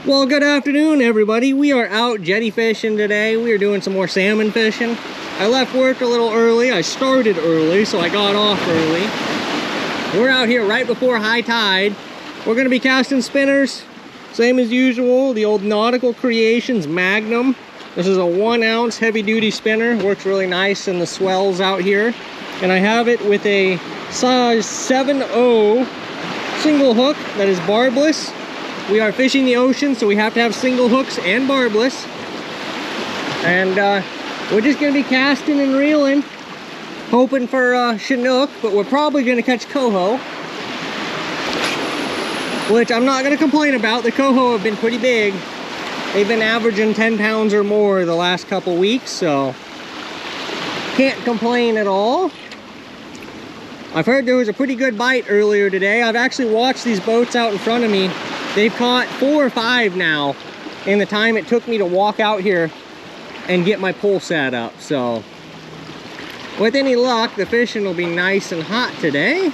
Well, good afternoon, everybody. We are out jetty fishing today. We are doing some more salmon fishing. I left work a little early. I started early, so I got off early. We're out here right before high tide. We're going to be casting spinners, same as usual. The old Nautical Creations Magnum. This is a 1 ounce heavy duty spinner. Works really nice in the swells out here. And I have it with a size 7.0 single hook that is barbless. We are fishing the ocean, so we have to have single hooks and barbless. And we're just going to be casting and reeling, hoping for Chinook, but we're probably going to catch coho, which I'm not going to complain about. The coho have been pretty big. They've been averaging 10 pounds or more the last couple weeks, so can't complain at all. I've heard there was a pretty good bite earlier today. I've actually watched these boats out in front of me. They've caught 4 or 5 now in the time it took me to walk out here and get my pole set up. So with any luck, the fishing will be nice and hot today.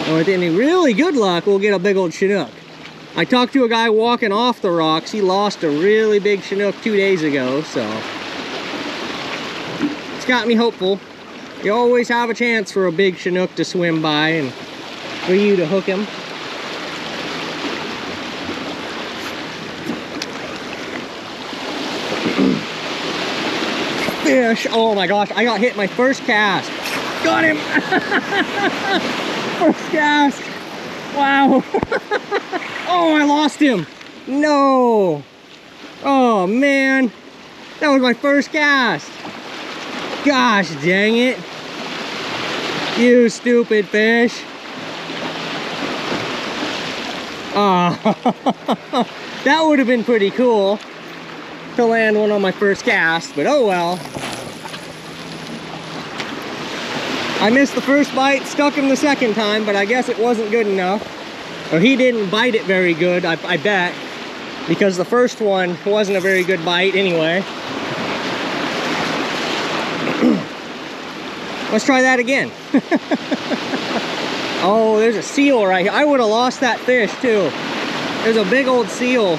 And with any really good luck, we'll get a big old Chinook. I talked to a guy walking off the rocks. He lost a really big Chinook 2 days ago, so it's got me hopeful. You always have a chance for a big Chinook to swim by and for you to hook him. Fish! Oh my gosh, I got hit my first cast. Got him! First cast! Wow! Oh, I lost him! No! Oh man! That was my first cast! Gosh dang it! You stupid fish! Oh, that would have been pretty cool to land one on my first cast, but oh well. I missed the first bite, stuck him the second time, but I guess it wasn't good enough. Or he didn't bite it very good, I bet, because the first one wasn't a very good bite anyway. Let's try that again. Oh, there's a seal right here. I would have lost that fish too. There's a big old seal.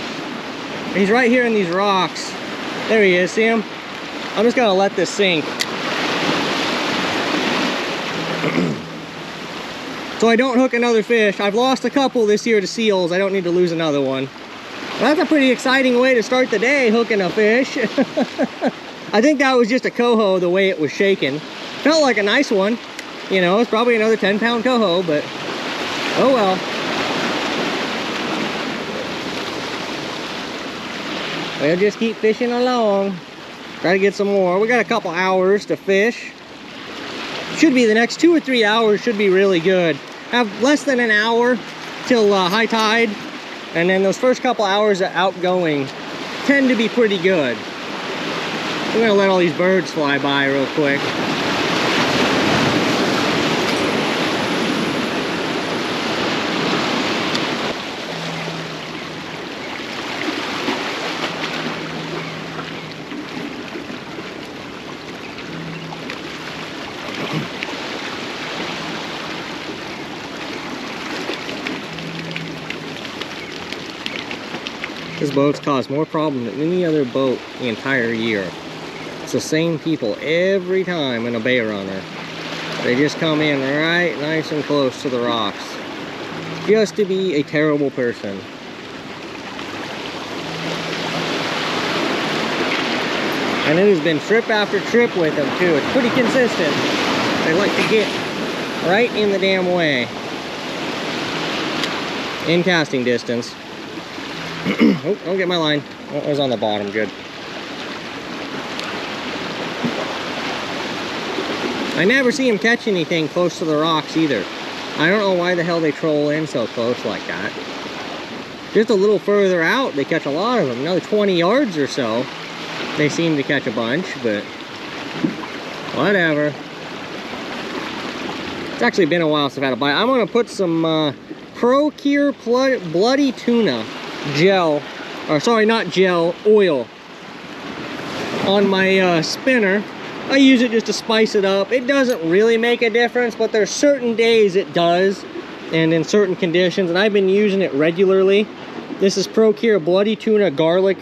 He's right here in these rocks. There he is, see him? I'm just gonna let this sink. So I don't hook another fish. I've lost a couple this year to seals. I don't need to lose another one. Well, that's a pretty exciting way to start the day, hooking a fish. I think that was just a coho the way it was shaking. Felt like a nice one. You know, it's probably another 10-pound coho, but oh well. We'll just keep fishing along. Try to get some more. We got a couple hours to fish. Should be the next 2 or 3 hours should be really good. Have less than an hour till high tide, and then those first couple hours of outgoing tend to be pretty good. I'm gonna let all these birds fly by real quick. This boat's caused more problems than any other boat the entire year. It's the same people every time in a bay runner. They just come in right nice and close to the rocks. Just to be a terrible person. And it has been trip after trip with them too. It's pretty consistent. They like to get right in the damn way. In casting distance. Oh, don't get my line. Oh, it was on the bottom, good. I never see them catch anything close to the rocks either. I don't know why the hell they troll in so close like that. Just a little further out, they catch a lot of them. Another 20 yards or so, they seem to catch a bunch, but whatever. It's actually been a while since I've had a bite. I'm going to put some Pro-Cure Bloody Tuna gel, or sorry, not gel, oil on my spinner. I use it just to spice it up. It doesn't really make a difference, but there's certain days it does. and in certain conditions, and I've been using it regularly. This is Procure Bloody Tuna Garlic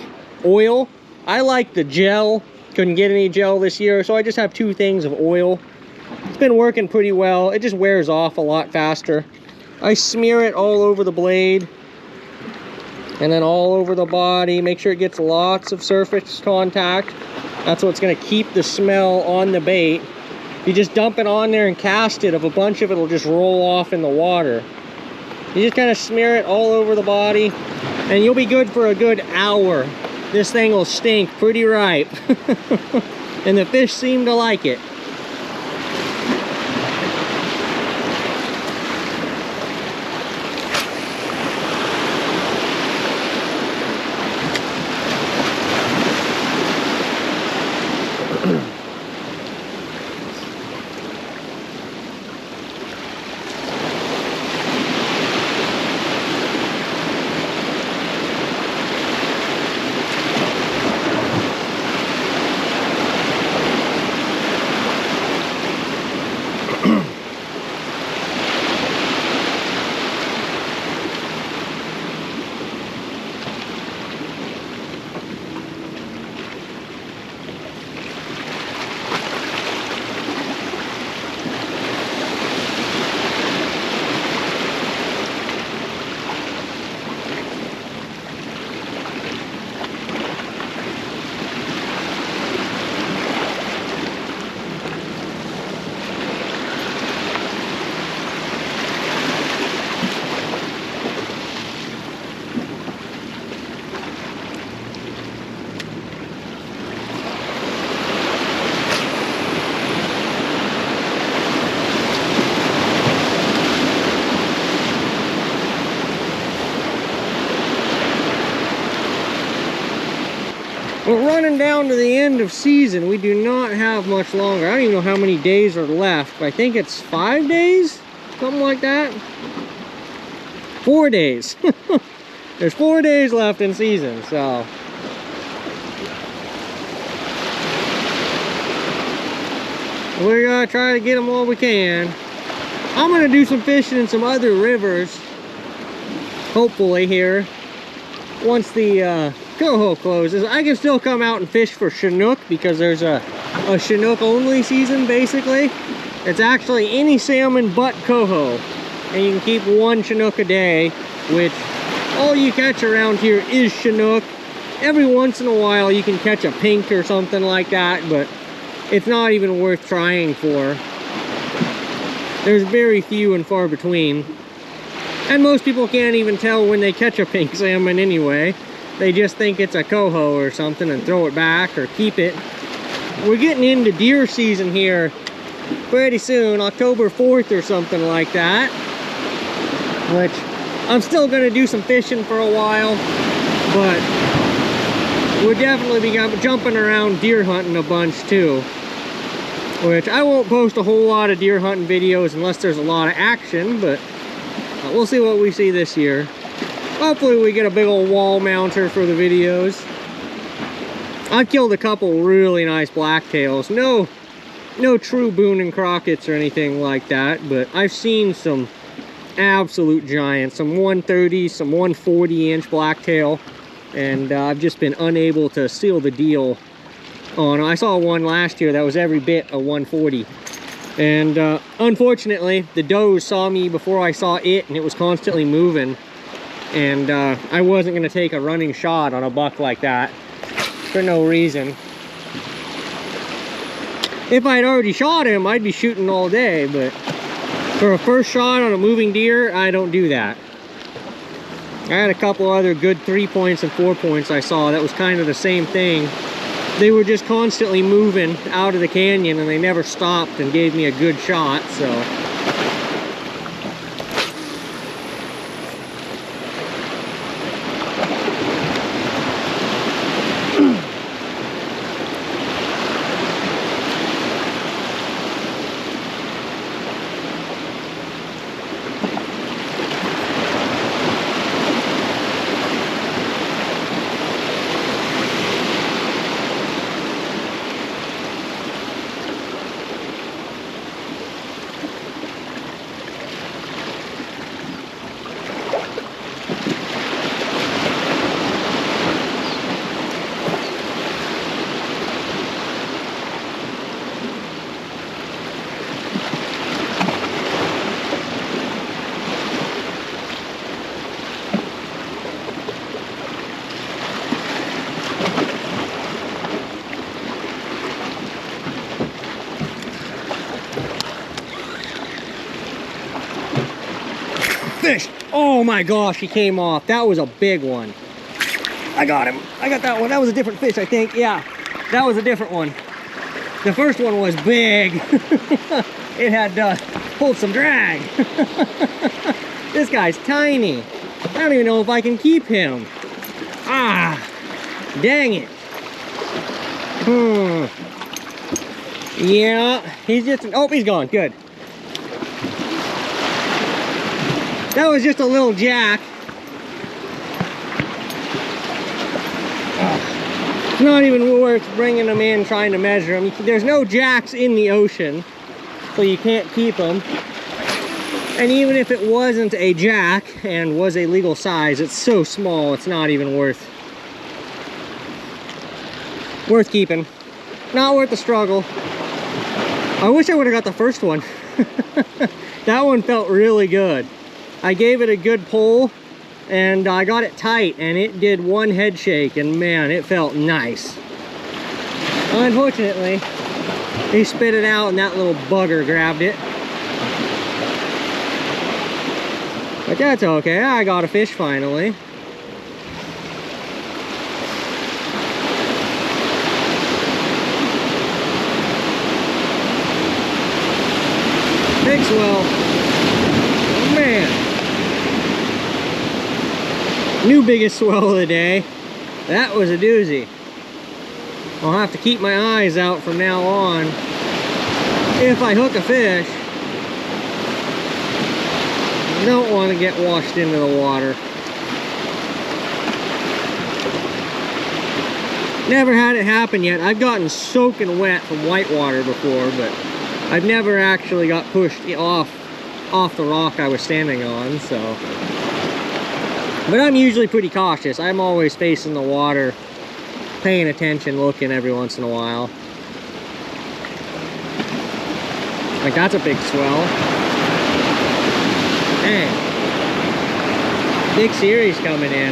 Oil. I like the gel. Couldn't get any gel this year, so I just have 2 things of oil. It's been working pretty well. It just wears off a lot faster. I smear it all over the blade and then all over the body. Make sure it gets lots of surface contact. That's what's going to keep the smell on the bait. If you just dump it on there and cast it, a bunch of it will just roll off in the water. You just kind of smear it all over the body and you'll be good for a good hour. This thing will stink pretty ripe. And the fish seem to like it. We're running down to the end of season. We do not have much longer. I don't even know how many days are left. I think it's 5 days, something like that. 4 days. There's 4 days left in season, so. We're gonna try to get them all we can. I'm gonna do some fishing in some other rivers, hopefully here, once the coho closes. I can still come out and fish for Chinook because there's a Chinook only season basically. It's actually any salmon but coho, and you can keep 1 Chinook a day, which all you catch around here is Chinook. Every once in a while you can catch a pink or something like that, but it's not even worth trying for. There's very few and far between, and most people can't even tell when they catch a pink salmon anyway. They just think it's a coho or something and throw it back or keep it. We're getting into deer season here pretty soon, October 4th or something like that, which I'm still going to do some fishing for a while, but we'll definitely be jumping around deer hunting a bunch too, which I won't post a whole lot of deer hunting videos unless there's a lot of action, but we'll see what we see this year. Hopefully we get a big old wall mounter for the videos. I've killed a couple really nice blacktails. No true Boone and Crockett's or anything like that, but I've seen some absolute giants, some 130, some 140-inch blacktail, and I've just been unable to seal the deal on. I saw one last year that was every bit a 140, and unfortunately the does saw me before I saw it, and it was constantly moving, and I wasn't going to take a running shot on a buck like that for no reason. If I'd already shot him, I'd be shooting all day, but for a first shot on a moving deer, I don't do that. I had a couple other good 3 points and 4 points I saw that was kind of the same thing. They were just constantly moving out of the canyon and they never stopped and gave me a good shot, so. Oh my gosh, he came off. That was a big one. I got him. I got that one. That was a different fish, I think. Yeah, that was a different one. The first one was big. It had pulled some drag. This guy's tiny. I don't even know if I can keep him. Ah, dang it. Yeah, he's just, oh, he's gone, good. That was just a little jack. It's not even worth bringing them in, trying to measure them. There's no jacks in the ocean, so you can't keep them. And even if it wasn't a jack and was a legal size, it's so small, it's not even worth keeping. Not worth the struggle. I wish I would have got the first one. That one felt really good. I gave it a good pull and I got it tight and it did one head shake and man, it felt nice. Unfortunately, he spit it out and that little bugger grabbed it. But that's okay, I got a fish finally. Big swell. Oh man. New biggest swell of the day. That was a doozy. I'll have to keep my eyes out from now on. If I hook a fish, I don't want to get washed into the water. Never had it happen yet. I've gotten soaking wet from whitewater before, but I've never actually got pushed off the rock I was standing on, so. But I'm usually pretty cautious. I'm always facing the water, paying attention, looking every once in a while. Like, that's a big swell. Dang. Big series coming in.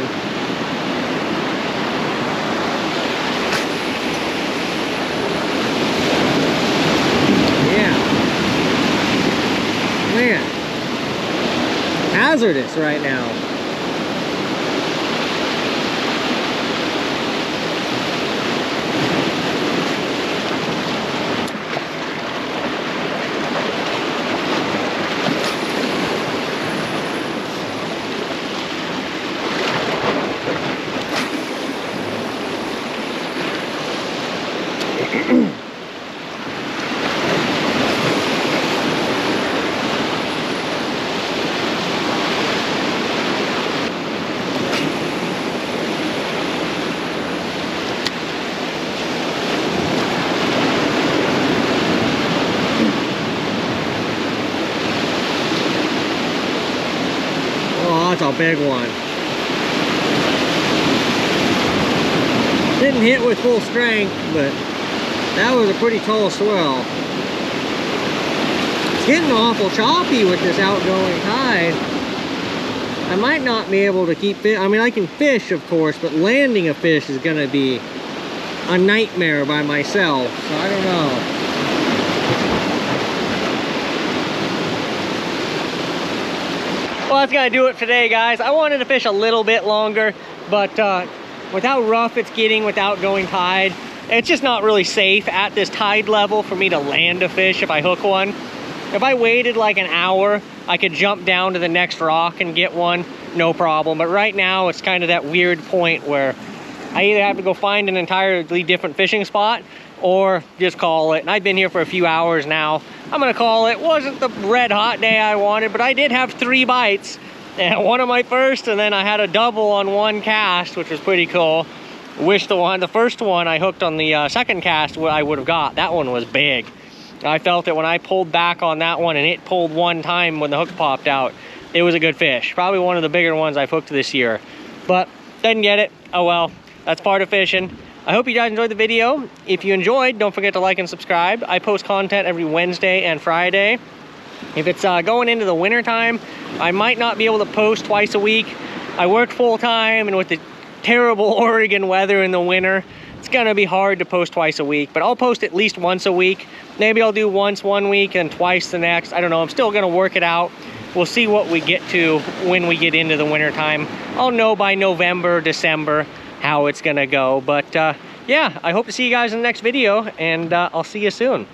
Yeah. Man. Hazardous right now. That's a big one. Didn't hit with full strength, but that was a pretty tall swell. It's getting awful choppy with this outgoing tide. I might not be able to keep it. I mean, I can fish, of course, but landing a fish is going to be a nightmare by myself, so I don't know. Well, that's gonna do it for today, guys. I wanted to fish a little bit longer, but with how rough it's getting with outgoing tide, it's just not really safe at this tide level for me to land a fish if I hook one. If I waited like an hour, I could jump down to the next rock and get one, no problem. But right now, it's kind of that weird point where I either have to go find an entirely different fishing spot or just call it. And I've been here for a few hours now. I'm gonna call it. Wasn't the red hot day I wanted, but I did have 3 bites. And one of my first, and then I had a double on one cast, which was pretty cool. Wish the first one I hooked on the second cast I would have got. That one was big. I felt it when I pulled back on that one and it pulled one time when the hook popped out. It was a good fish. Probably one of the bigger ones I've hooked this year. But didn't get it. Oh well, that's part of fishing. I hope you guys enjoyed the video. If you enjoyed, don't forget to like and subscribe. I post content every Wednesday and Friday. If it's going into the winter time, I might not be able to post twice a week. I work full time, and with the terrible Oregon weather in the winter, it's gonna be hard to post twice a week, but I'll post at least once a week. Maybe I'll do once one week and twice the next. I don't know, I'm still gonna work it out. we'll see what we get to when we get into the wintertime. I'll know by November, December how it's gonna go. But yeah, I hope to see you guys in the next video, and I'll see you soon.